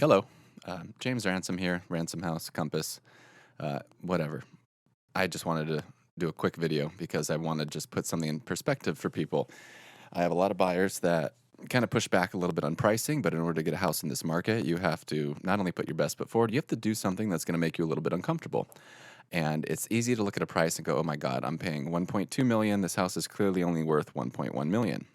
Hello, James Ransom here, Ransom House, Compass, whatever. I just wanted to do a quick video because I want to just put something in perspective for people. I have a lot of buyers that kind of push back a little bit on pricing, but in order to get a house in this market, you have to not only put your best foot forward, you have to do something that's going to make you a little bit uncomfortable. And it's easy to look at a price and go, "Oh my God, I'm paying 1.2 million. This house is clearly only worth 1.1 million."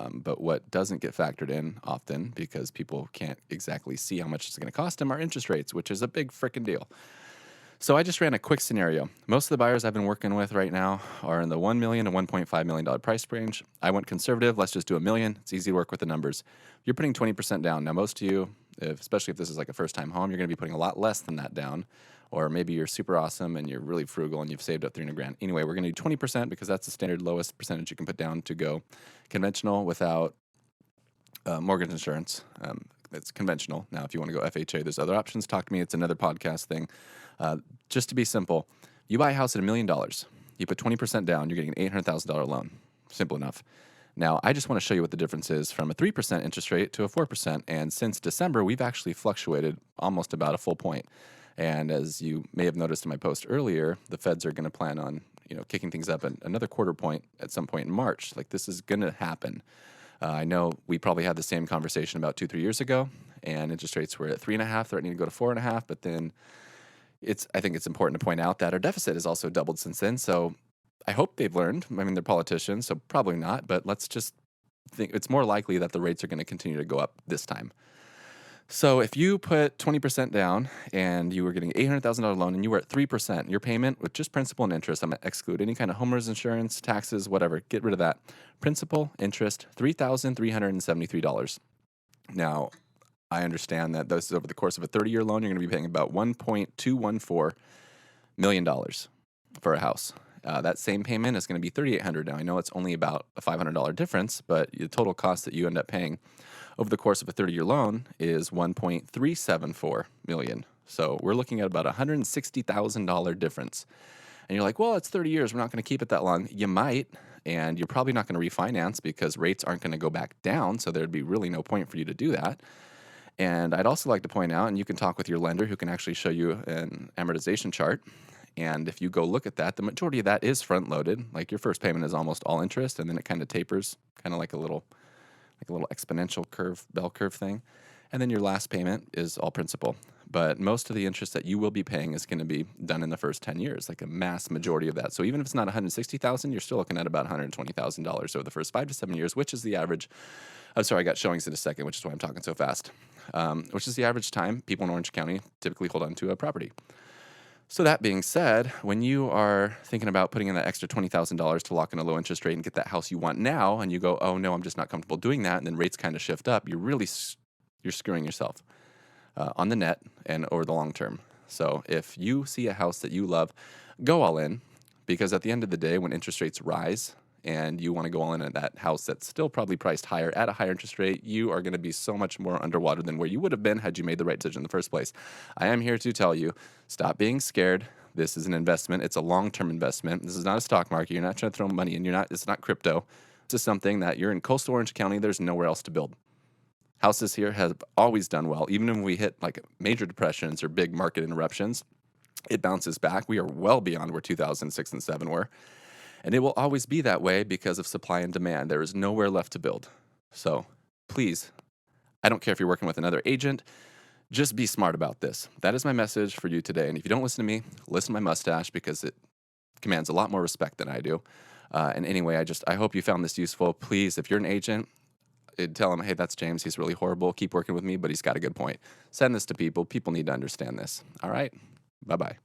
But what doesn't get factored in often, because people can't exactly see how much it's going to cost them, are interest rates, which is a big freaking deal. So I just ran a quick scenario. Most of the buyers I've been working with right now are in the $1 million to $1.5 million price range. I went conservative. Let's just do $1 million. It's easy to work with the numbers. You're putting 20% down. Now, most of you, especially if this is like a first-time home, you're going to be putting a lot less than that down. Or maybe you're super awesome and you're really frugal and you've saved up 300 grand. Anyway, we're going to do 20% because that's the standard lowest percentage you can put down to go conventional without mortgage insurance. It's conventional. Now, if you want to go FHA, there's other options. Talk to me. It's another podcast thing. Just to be simple, you buy a house at $1 million. You put 20% down, you're getting an $800,000 loan. Simple enough. Now, I just want to show you what the difference is from a 3% interest rate to a 4%. And since December, we've actually fluctuated almost about a full point. And as you may have noticed in my post earlier, the feds are going to plan on, kicking things up another quarter point at some point in March. Like, this is going to happen. I know we probably had the same conversation about 2-3 years ago, and interest rates were at 3.5, threatening to go to 4.5. But then I think it's important to point out that our deficit has also doubled since then. So I hope they've learned. I mean, they're politicians, so probably not. But let's just think it's more likely that the rates are going to continue to go up this time. So if you put 20% down and you were getting $800,000 loan and you were at 3%, your payment with just principal and interest, I'm going to exclude any kind of homeowner's insurance, taxes, whatever, get rid of that. Principal, interest, $3,373. Now, I understand that this is over the course of a 30-year loan, you're going to be paying about $1.214 million for a house. That same payment is going to be $3,800. Now, I know it's only about a $500 difference, but the total cost that you end up paying over the course of a 30-year loan is $1.374 million. So we're looking at about a $160,000 difference. And you're like, well, it's 30 years. We're not going to keep it that long. You might, and you're probably not going to refinance because rates aren't going to go back down. So there'd be really no point for you to do that. And I'd also like to point out, and you can talk with your lender who can actually show you an amortization chart. And if you go look at that, the majority of that is front loaded. Like your first payment is almost all interest, and then it kind of tapers, kind of like a little exponential curve, bell curve thing. And then your last payment is all principal. But most of the interest that you will be paying is going to be done in the first 10 years, like a mass majority of that. So even if it's not $160,000, you're still looking at about $120,000 over the first 5 to 7 years, which is the average. I'm sorry, I got showings in a second, which is why I'm talking so fast. Which is the average time people in Orange County typically hold on to a property. So that being said, when you are thinking about putting in that extra $20,000 to lock in a low interest rate and get that house you want now, and you go, oh no, I'm just not comfortable doing that, and then rates kind of shift up, you're screwing yourself on the net and over the long term. So if you see a house that you love, go all in, because at the end of the day, when interest rates rise and you want to go all in at that house that's still probably priced higher at a higher interest rate, you are going to be so much more underwater than where you would have been had you made the right decision in the first place. I am here to tell you, stop being scared. This is an investment. It's a long-term investment. This is not a stock market. You're not trying to throw money in. It's not crypto. This is something that you're in coastal Orange County. There's nowhere else to build. Houses here have always done well. Even when we hit like major depressions or big market interruptions, it bounces back. We are well beyond where 2006 and 7 were. And it will always be that way because of supply and demand. There is nowhere left to build. So please, I don't care if you're working with another agent, just be smart about this. That is my message for you today. And if you don't listen to me, listen to my mustache because it commands a lot more respect than I do. And anyway, I hope you found this useful. Please, if you're an agent, tell him, hey, that's James. He's really horrible. Keep working with me, but he's got a good point. Send this to people. People need to understand this. All right? Bye-bye.